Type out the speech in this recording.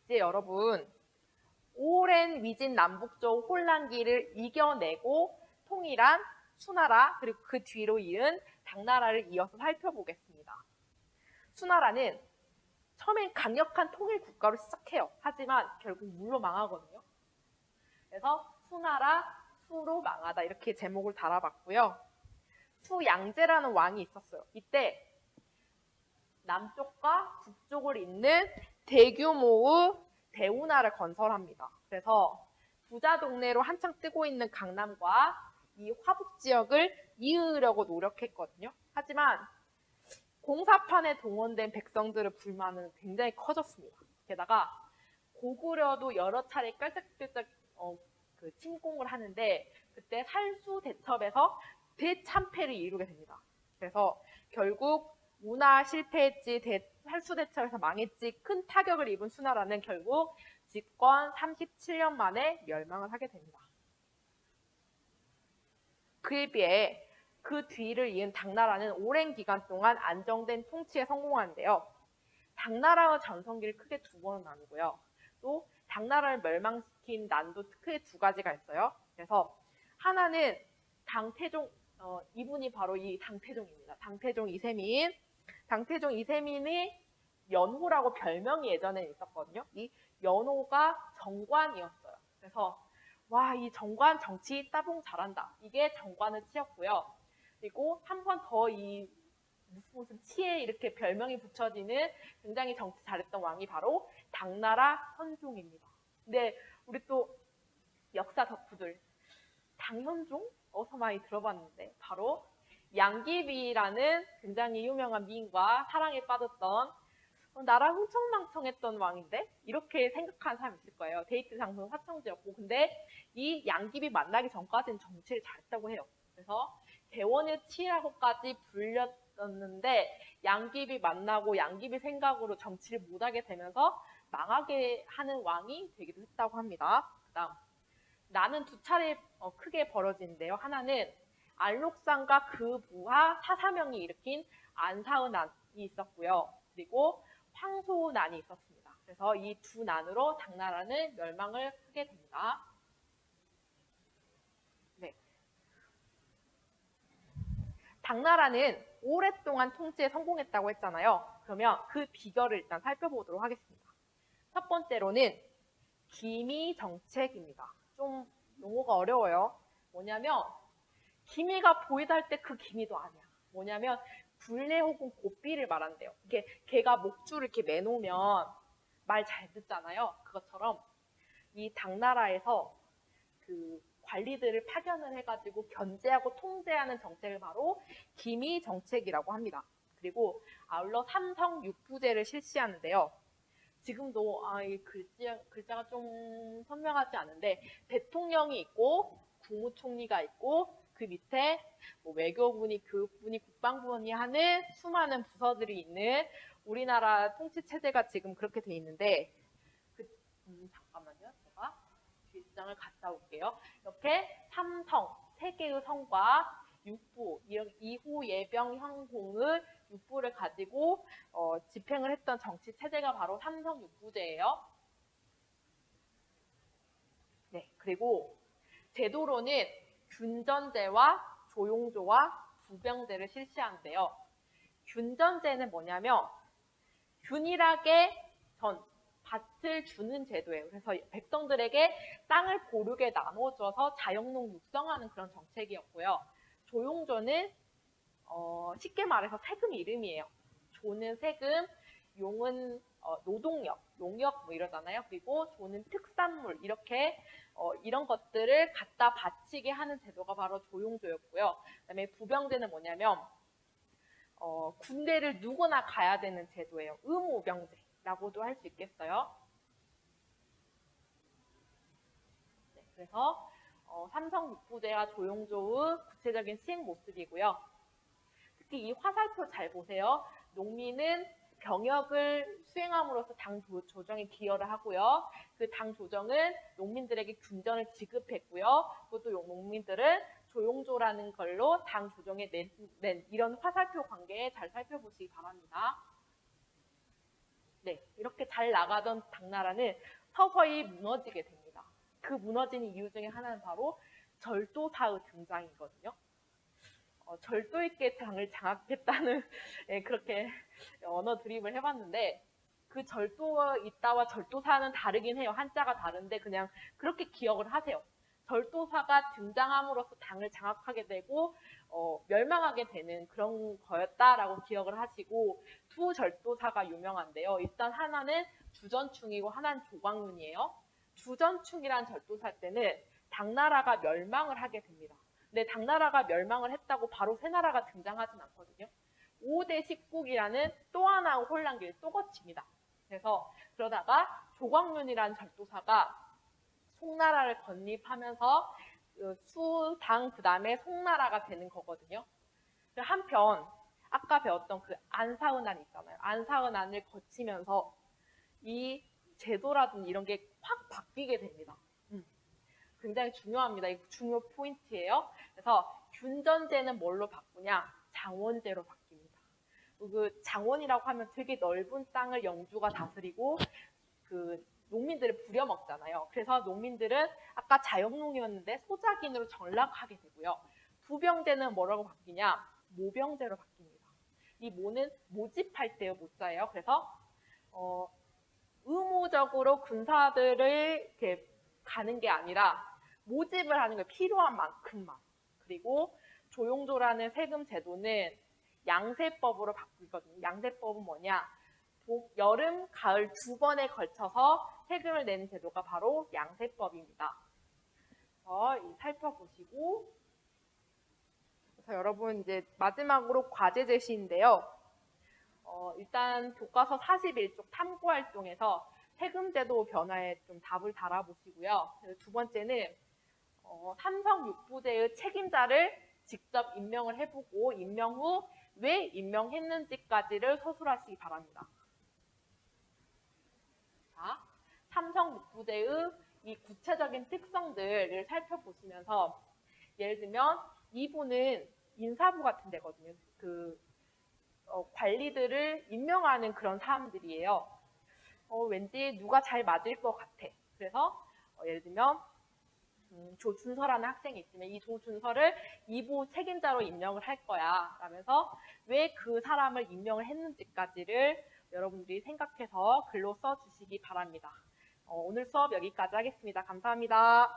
이제 여러분, 오랜 위진 남북조 혼란기를 이겨내고 통일한 수나라 그리고 그 뒤로 이은 당나라를 이어서 살펴보겠습니다. 수나라는 처음엔 강력한 통일 국가로 시작해요. 하지만 결국 물로 망하거든요. 그래서 수나라, 수로 망하다 이렇게 제목을 달아봤고요. 수양제라는 왕이 있었어요. 이때 남쪽과 북쪽을 잇는 대규모의 대운하를 건설합니다. 그래서 부자 동네로 한창 뜨고 있는 강남과 이 화북 지역을 이으려고 노력했거든요. 하지만 공사판에 동원된 백성들의 불만은 굉장히 커졌습니다. 게다가 고구려도 여러 차례 깔짝깔짝 침공을 하는데 그때 살수대첩에서 대참패를 이루게 됩니다. 그래서 결국 문화 실패했지, 살수대첩에서 망했지, 큰 타격을 입은 수나라는 결국 집권 37년 만에 멸망을 하게 됩니다. 그에 비해 그 뒤를 이은 당나라는 오랜 기간 동안 안정된 통치에 성공하는데요. 당나라의 전성기를 크게 두 번은 나누고요. 또 당나라를 멸망시킨 난도 크게 두 가지가 있어요. 그래서 하나는 당태종, 이분이 바로 이 당태종입니다. 당태종 이세민. 당태종 이세민이 연호라고 별명이 예전에 있었거든요. 이 연호가 정관이었어요. 그래서 와, 이 정관 정치 따봉 잘한다. 이게 정관을 치였고요. 그리고 한 번 더 이 무슨 치에 이렇게 별명이 붙여지는 굉장히 정치 잘했던 왕이 바로 당나라 현종입니다. 근데 우리 또 역사 덕후들 당현종? 어디서 많이 들어봤는데 바로 양귀비라는 굉장히 유명한 미인과 사랑에 빠졌던 나랑 흥청망청했던 왕인데 이렇게 생각하는 사람이 있을 거예요. 데이트 장소는 화청지였고 근데 이 양귀비 만나기 전까지는 정치를 잘했다고 해요. 그래서 대원의 치라고까지 불렸었는데 양귀비 만나고 양귀비 생각으로 정치를 못하게 되면서 망하게 하는 왕이 되기도 했다고 합니다. 그다음 난은 두 차례 크게 벌어지는데요. 하나는 안록산과 그 부하 사사명이 일으킨 안사의 난이 있었고요. 그리고 황소의 난이 있었습니다. 그래서 이 두 난으로 당나라는 멸망을 하게 됩니다. 네. 당나라는 오랫동안 통치에 성공했다고 했잖아요. 그러면 그 비결을 일단 살펴보도록 하겠습니다. 첫 번째로는 기미정책입니다. 좀 용어가 어려워요. 뭐냐면 기미가 보이다 할 때 그 기미도 아니야. 뭐냐면 굴레 혹은 고삐를 말한대요. 이게 개가 목줄을 이렇게 매놓으면 말 잘 듣잖아요. 그것처럼 이 당나라에서 그 관리들을 파견을 해가지고 견제하고 통제하는 정책을 바로 기미 정책이라고 합니다. 그리고 아울러 삼성 육부제를 실시하는데요. 지금도 이 글자가 좀 선명하지 않은데 대통령이 있고 국무총리가 있고 그 밑에 뭐 외교부니 교육부니 국방부니 하는 수많은 부서들이 있는 우리나라 통치 체제가 지금 그렇게 돼 있는데 잠깐만요. 제가 뒷장을 갔다 올게요. 이렇게 삼성, 세 개의 성과 육부, 이후 예병 형공의 육부를 가지고 집행을 했던 정치 체제가 바로 삼성 육부제예요. 네, 그리고 제도로는 균전제와 조용조와 부병제를 실시하는데요. 균전제는 뭐냐면 균일하게 밭을 주는 제도예요. 그래서 백성들에게 땅을 고르게 나눠줘서 자영농 육성하는 그런 정책이었고요. 조용조는 쉽게 말해서 세금 이름이에요. 조는 세금, 용은 노동력, 농역 뭐 이러잖아요. 그리고 조는 특산물 이렇게 이런 것들을 갖다 바치게 하는 제도가 바로 조용조였고요. 그다음에 부병제는 뭐냐면 군대를 누구나 가야 되는 제도예요. 의무병제라고도 할 수 있겠어요. 네, 그래서 삼성 육부제와 조용조의 구체적인 시행 모습이고요. 특히 이 화살표 잘 보세요. 농민은 병역을 수행함으로써 당 조정에 기여를 하고요. 그 당 조정은 농민들에게 균전을 지급했고요. 그것도 농민들은 조용조라는 걸로 당 조정에 낸 이런 화살표 관계 잘 살펴보시기 바랍니다. 네, 이렇게 잘 나가던 당나라는 서서히 무너지게 됩니다. 그 무너진 이유 중에 하나는 바로 절도사의 등장이거든요. 절도 있게 당을 장악했다는 예, 그렇게 언어 드립을 해봤는데 그 절도 있다와 절도사는 다르긴 해요. 한자가 다른데 그냥 그렇게 기억을 하세요. 절도사가 등장함으로써 당을 장악하게 되고 멸망하게 되는 그런 거였다라고 기억을 하시고 두 절도사가 유명한데요. 일단 하나는 주전충이고 하나는 조광윤이에요. 주전충이란 절도사 때는 당나라가 멸망을 하게 됩니다. 근데 당나라가 멸망을 했다고 바로 새 나라가 등장하진 않거든요. 5대 19기라는 또 하나의 혼란기를 또 거칩니다. 그래서 그러다가 조광윤이라는 절도사가 송나라를 건립하면서 수당 그 다음에 송나라가 되는 거거든요. 한편 아까 배웠던 그 안사은안 있잖아요. 안사은안을 거치면서 이 제도라든지 이런 게 확 바뀌게 됩니다. 굉장히 중요합니다. 이거 중요 포인트예요. 그래서 균전제는 뭘로 바꾸냐? 장원제로 바뀝니다. 그 장원이라고 하면 되게 넓은 땅을 영주가 다스리고 그 농민들을 부려먹잖아요. 그래서 농민들은 아까 자영농이었는데 소작인으로 전락하게 되고요. 부병제는 뭐라고 바뀌냐? 모병제로 바뀝니다. 이 모는 모집할 때의 모자예요. 그래서 의무적으로 군사들을 이렇게 가는 게 아니라 모집을 하는 거 필요한 만큼만. 그리고 조용조라는 세금 제도는 양세법으로 바뀌거든요. 양세법은 뭐냐? 여름, 가을 두 번에 걸쳐서 세금을 내는 제도가 바로 양세법입니다. 살펴보시고 그래서 여러분 이제 마지막으로 과제 제시인데요. 일단 교과서 41쪽 탐구활동에서 세금제도 변화에 좀 답을 달아보시고요. 두 번째는 삼성 6부제의 책임자를 직접 임명을 해보고 임명 후 왜 임명했는지까지를 서술하시기 바랍니다. 자, 삼성 6부제의 이 구체적인 특성들을 살펴보시면서 예를 들면 2부는 인사부 같은 데거든요. 관리들을 임명하는 그런 사람들이에요. 왠지 누가 잘 맞을 것 같아. 그래서 예를 들면 조준서라는 학생이 있으면 이 조준서를 2부 책임자로 임명을 할 거야 라면서 왜 그 사람을 임명을 했는지까지를 여러분들이 생각해서 글로 써주시기 바랍니다. 오늘 수업 여기까지 하겠습니다. 감사합니다.